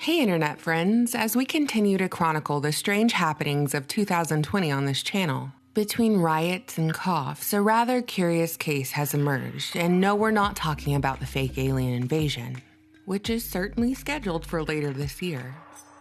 Hey internet friends, as we continue to chronicle the strange happenings of 2020 on this channel. Between riots and coughs, a rather curious case has emerged, and no, we're not talking about the fake alien invasion, which is certainly scheduled for later this year.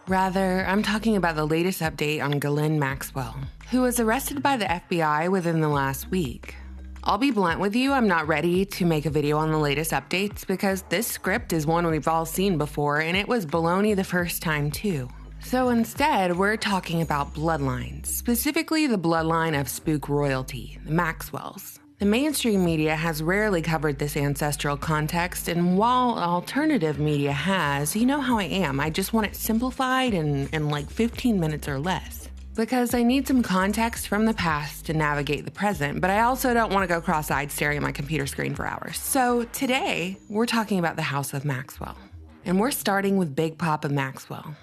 Rather, I'm talking about the latest update on Ghislaine Maxwell, who was arrested by the FBI within the last week. I'll be blunt with you, I'm not ready to make a video on the latest updates because this script is one we've all seen before and it was baloney the first time too. So instead, we're talking about bloodlines, specifically the bloodline of spook royalty, the Maxwells. The mainstream media has rarely covered this ancestral context, and while alternative media has, you know how I am, I just want it simplified in like 15 minutes or less. Because I need some context from the past to navigate the present, but I also don't want to go cross-eyed staring at my computer screen for hours. So today, we're talking about the House of Maxwell. And we're starting with Big Papa Maxwell.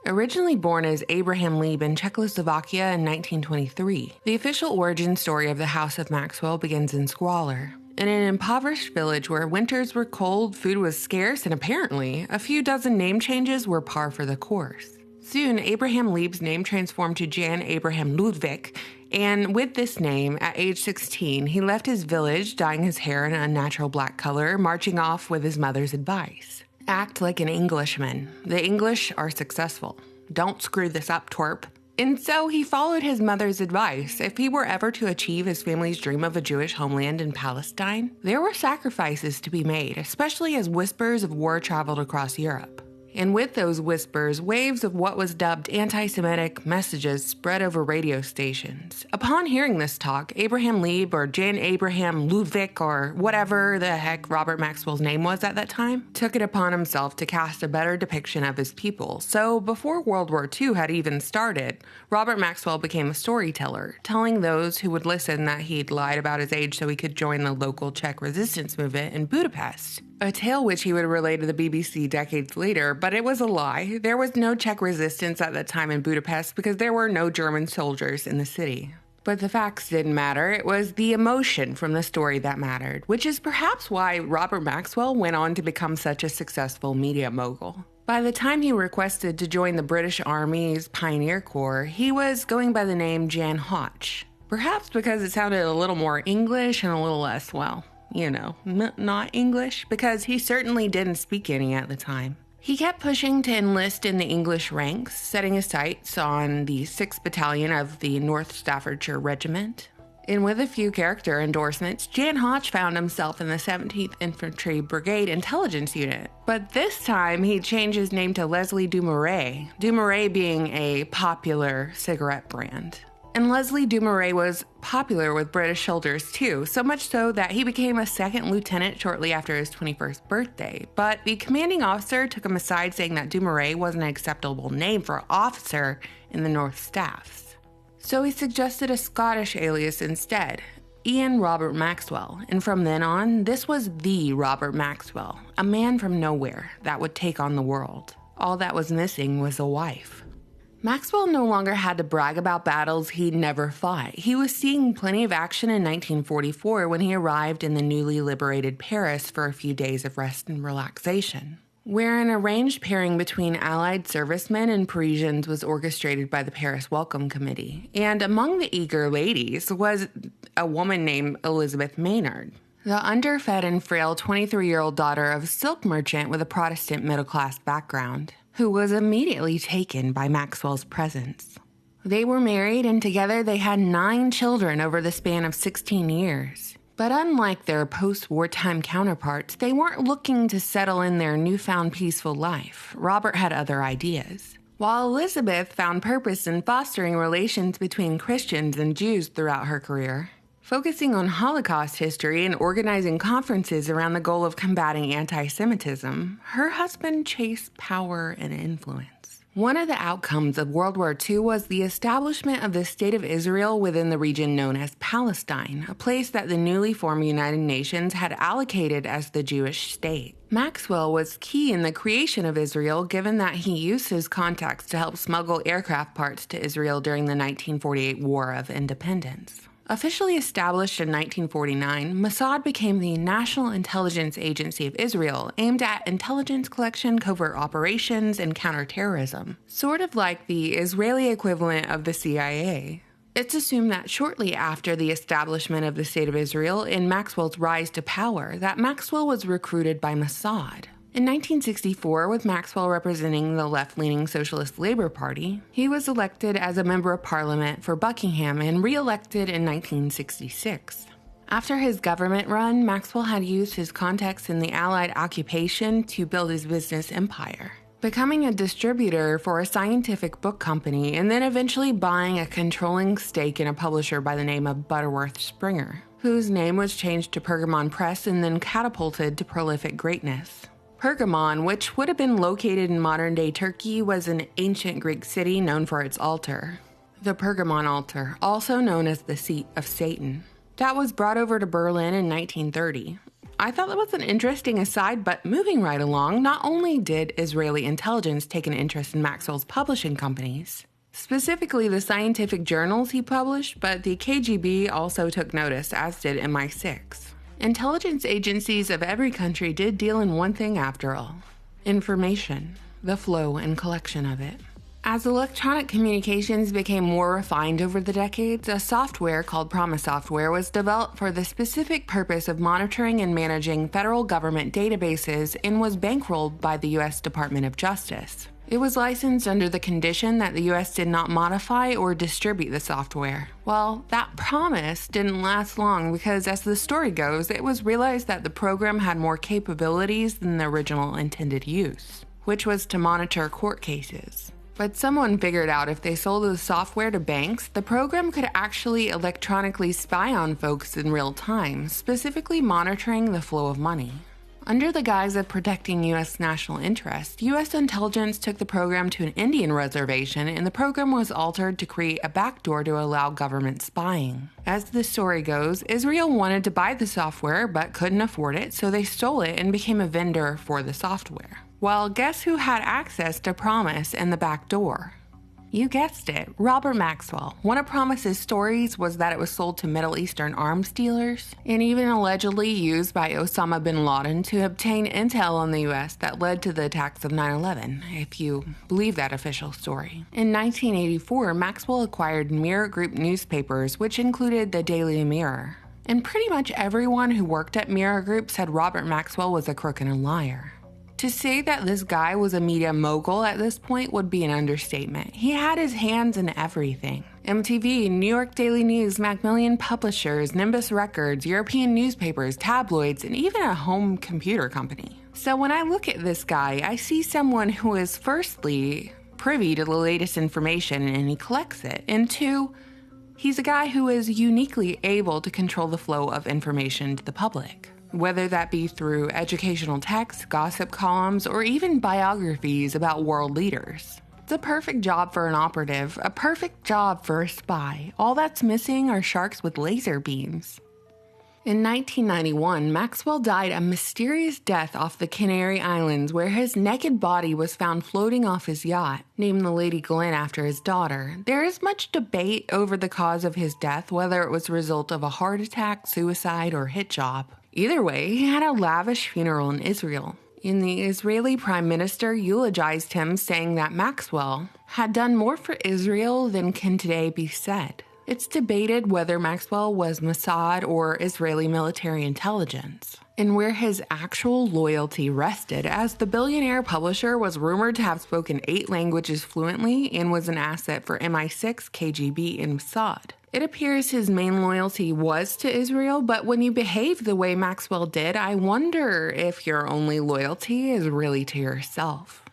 Originally born as Abraham Lieb in Czechoslovakia in 1923, the official origin story of the House of Maxwell begins in squalor. In an impoverished village where winters were cold, food was scarce, and apparently, a few dozen name changes were par for the course. Soon, Abraham Lieb's name transformed to Jan Abraham Ludwig, and with this name, at age 16, he left his village, dyeing his hair an unnatural black color, marching off with his mother's advice. Act like an Englishman. The English are successful. Don't screw this up, twerp. And so he followed his mother's advice. If he were ever to achieve his family's dream of a Jewish homeland in Palestine, there were sacrifices to be made, especially as whispers of war traveled across Europe. And with those whispers, waves of what was dubbed anti-Semitic messages spread over radio stations. Upon hearing this talk, Abraham Lieb or Jan Abraham Ludwig or whatever the heck Robert Maxwell's name was at that time, took it upon himself to cast a better depiction of his people. So before World War II had even started, Robert Maxwell became a storyteller, telling those who would listen that he'd lied about his age so he could join the local Czech resistance movement in Budapest. A tale which he would relay to the BBC decades later, but it was a lie. There was no Czech resistance at that time in Budapest because there were no German soldiers in the city. But the facts didn't matter. It was the emotion from the story that mattered, which is perhaps why Robert Maxwell went on to become such a successful media mogul. By the time he requested to join the British Army's Pioneer Corps, he was going by the name Jan Hotch. Perhaps because it sounded a little more English and a little less, not English, because he certainly didn't speak any at the time. He kept pushing to enlist in the English ranks, setting his sights on the 6th Battalion of the North Staffordshire Regiment. And with a few character endorsements, Jan Hotch found himself in the 17th Infantry Brigade Intelligence Unit. But this time, he changed his name to Leslie Dumouriez, Dumouriez being a popular cigarette brand. And Leslie Dumouriez was popular with British soldiers too, so much so that he became a second lieutenant shortly after his 21st birthday. But the commanding officer took him aside saying that Dumouriez wasn't an acceptable name for an officer in the North Staffs. So he suggested a Scottish alias instead, Ian Robert Maxwell, and from then on, this was the Robert Maxwell, a man from nowhere that would take on the world. All that was missing was a wife. Maxwell no longer had to brag about battles he'd never fought. He was seeing plenty of action in 1944 when he arrived in the newly liberated Paris for a few days of rest and relaxation, where an arranged pairing between Allied servicemen and Parisians was orchestrated by the Paris Welcome Committee. And among the eager ladies was a woman named Elizabeth Maynard, the underfed and frail 23-year-old daughter of a silk merchant with a Protestant middle-class background, who was immediately taken by Maxwell's presence. They were married, and together they had 9 children over the span of 16 years. But unlike their post-wartime counterparts, they weren't looking to settle in their newfound peaceful life. Robert had other ideas. While Elizabeth found purpose in fostering relations between Christians and Jews throughout her career, focusing on Holocaust history and organizing conferences around the goal of combating anti-Semitism, her husband chased power and influence. One of the outcomes of World War II was the establishment of the State of Israel within the region known as Palestine, a place that the newly formed United Nations had allocated as the Jewish state. Maxwell was key in the creation of Israel, given that he used his contacts to help smuggle aircraft parts to Israel during the 1948 War of Independence. Officially established in 1949, Mossad became the National Intelligence Agency of Israel, aimed at intelligence collection, covert operations, and counterterrorism, sort of like the Israeli equivalent of the CIA. It's assumed that shortly after the establishment of the State of Israel and Maxwell's rise to power, that Maxwell was recruited by Mossad. In 1964, with Maxwell representing the left-leaning Socialist Labour Party, he was elected as a member of parliament for Buckingham and re-elected in 1966. After his government run, Maxwell had used his contacts in the Allied occupation to build his business empire, becoming a distributor for a scientific book company and then eventually buying a controlling stake in a publisher by the name of Butterworth Springer, whose name was changed to Pergamon Press and then catapulted to prolific greatness. Pergamon, which would have been located in modern-day Turkey, was an ancient Greek city known for its altar, the Pergamon altar, also known as the seat of Satan, that was brought over to Berlin in 1930. I thought that was an interesting aside, but moving right along, not only did Israeli intelligence take an interest in Maxwell's publishing companies, specifically the scientific journals he published, but the KGB also took notice, as did MI6. Intelligence agencies of every country did deal in one thing after all: information, the flow and collection of it. As electronic communications became more refined over the decades, a software called Promise Software was developed for the specific purpose of monitoring and managing federal government databases and was bankrolled by the U.S. Department of Justice. It was licensed under the condition that the U.S. did not modify or distribute the software. Well, that promise didn't last long because, as the story goes, it was realized that the program had more capabilities than the original intended use, which was to monitor court cases. But someone figured out if they sold the software to banks, the program could actually electronically spy on folks in real time, specifically monitoring the flow of money. Under the guise of protecting U.S. national interest, U.S. intelligence took the program to an Indian reservation, and the program was altered to create a backdoor to allow government spying. As the story goes, Israel wanted to buy the software but couldn't afford it, so they stole it and became a vendor for the software. Well, guess who had access to Promise and the backdoor? You guessed it, Robert Maxwell. One of Promise's stories was that it was sold to Middle Eastern arms dealers and even allegedly used by Osama bin Laden to obtain intel on the U.S. that led to the attacks of 9/11, if you believe that official story. In 1984, Maxwell acquired Mirror Group newspapers, which included the Daily Mirror. And pretty much everyone who worked at Mirror Group said Robert Maxwell was a crook and a liar. To say that this guy was a media mogul at this point would be an understatement. He had his hands in everything. MTV, New York Daily News, Macmillan Publishers, Nimbus Records, European newspapers, tabloids, and even a home computer company. So when I look at this guy, I see someone who is firstly privy to the latest information and he collects it, and two, he's a guy who is uniquely able to control the flow of information to the public. Whether that be through educational texts, gossip columns, or even biographies about world leaders. It's a perfect job for an operative, a perfect job for a spy. All that's missing are sharks with laser beams. In 1991, Maxwell died a mysterious death off the Canary Islands, where his naked body was found floating off his yacht, named the Lady Glenn after his daughter. There is much debate over the cause of his death, whether it was the result of a heart attack, suicide, or hit job. Either way, he had a lavish funeral in Israel, and the Israeli Prime Minister eulogized him, saying that Maxwell had done more for Israel than can today be said. It's debated whether Maxwell was Mossad or Israeli military intelligence, and where his actual loyalty rested, as the billionaire publisher was rumored to have spoken 8 languages fluently and was an asset for MI6, KGB, and Mossad. It appears his main loyalty was to Israel, but when you behave the way Maxwell did, I wonder if your only loyalty is really to yourself.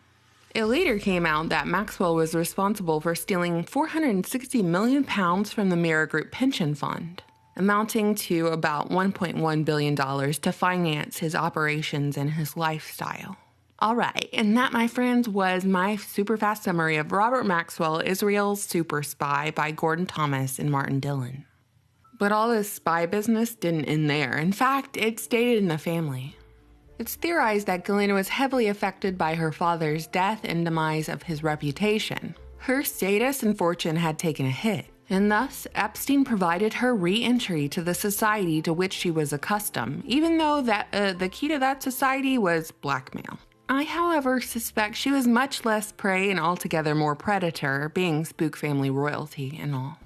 It later came out that Maxwell was responsible for stealing £460 million from the Mirror Group pension fund, amounting to about $1.1 billion to finance his operations and his lifestyle. Alright, and that, my friends, was my super fast summary of Robert Maxwell, Israel's Super Spy by Gordon Thomas and Martin Dillon. But all this spy business didn't end there. In fact, it stayed in the family. It's theorized that Glenn was heavily affected by her father's death and demise of his reputation. Her status and fortune had taken a hit, And thus, Epstein provided her re-entry to the society to which she was accustomed, even though the key to that society was blackmail. I, however, suspect she was much less prey and altogether more predator, being spook family royalty and all.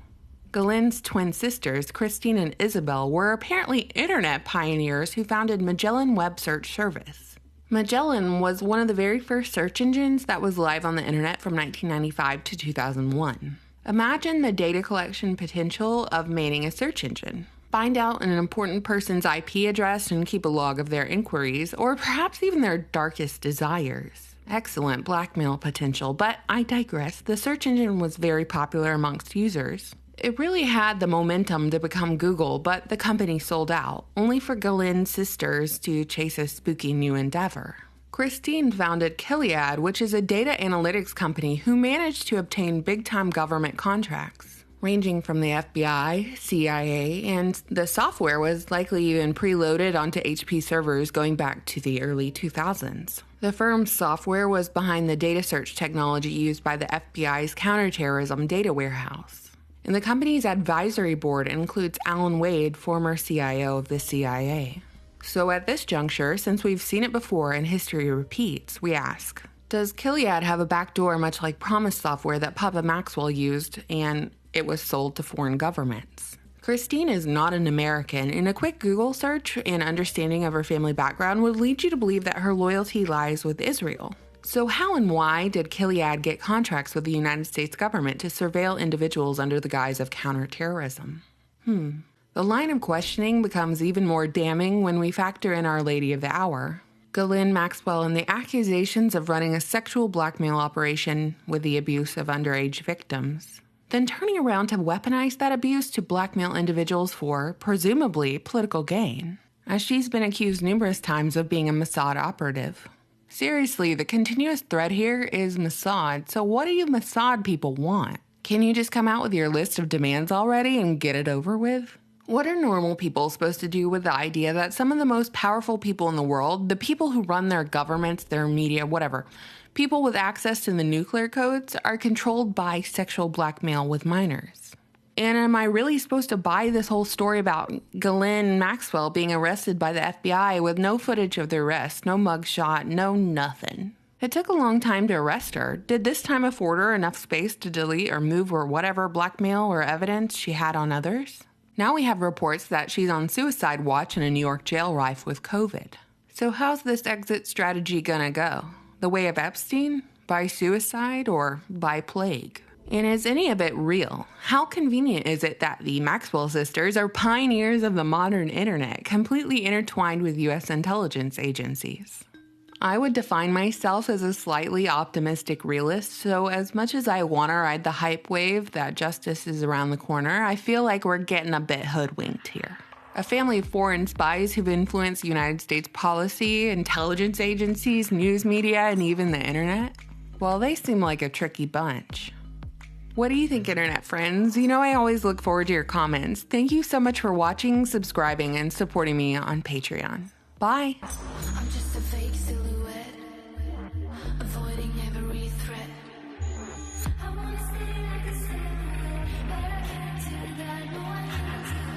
Ghislaine's twin sisters, Christine and Isabel, were apparently internet pioneers who founded Magellan Web Search Service. Magellan was one of the very first search engines that was live on the internet from 1995 to 2001. Imagine the data collection potential of manning a search engine. Find out an important person's IP address and keep a log of their inquiries, or perhaps even their darkest desires. Excellent blackmail potential, but I digress. The search engine was very popular amongst users. It really had the momentum to become Google, but the company sold out, only for Ghislaine's sisters to chase a spooky new endeavor. Christine founded Kiliad, which is a data analytics company who managed to obtain big-time government contracts, ranging from the FBI, CIA, and the software was likely even preloaded onto HP servers going back to the early 2000s. The firm's software was behind the data search technology used by the FBI's counterterrorism data warehouse. And the company's advisory board includes Alan Wade, former CIO of the CIA. So at this juncture, since we've seen it before and history repeats, we ask, does Kiliad have a backdoor much like Promise software that Papa Maxwell used and it was sold to foreign governments? Christine is not an American, and a quick Google search and understanding of her family background would lead you to believe that her loyalty lies with Israel. So how and why did Kiliad get contracts with the United States government to surveil individuals under the guise of counterterrorism? The line of questioning becomes even more damning when we factor in Our Lady of the Hour, Ghislaine Maxwell, and the accusations of running a sexual blackmail operation with the abuse of underage victims, then turning around to weaponize that abuse to blackmail individuals for, presumably, political gain, as she's been accused numerous times of being a Mossad operative. Seriously, the continuous thread here is Mossad, so what do you Mossad people want? Can you just come out with your list of demands already and get it over with? What are normal people supposed to do with the idea that some of the most powerful people in the world, the people who run their governments, their media, whatever, people with access to the nuclear codes, are controlled by sexual blackmail with minors? And am I really supposed to buy this whole story about Ghislaine Maxwell being arrested by the FBI with no footage of the arrest, no mugshot, no nothing? It took a long time to arrest her. Did this time afford her enough space to delete or move or whatever blackmail or evidence she had on others? Now we have reports that she's on suicide watch in a New York jail rife with COVID. So how's this exit strategy gonna go? The way of Epstein? By suicide or by plague? And is any of it real? How convenient is it that the Maxwell sisters are pioneers of the modern internet, completely intertwined with U.S. intelligence agencies? I would define myself as a slightly optimistic realist, so as much as I want to ride the hype wave that justice is around the corner, I feel like we're getting a bit hoodwinked here. A family of foreign spies who've influenced United States policy, intelligence agencies, news media, and even the internet? Well, they seem like a tricky bunch. What do you think, internet friends? You know I always look forward to your comments. Thank you so much for watching, subscribing, and supporting me on Patreon. Bye! I'm just a fake silhouette, avoiding every threat. I wanna stay like a silhouette, but I can't do that, no I can't do that.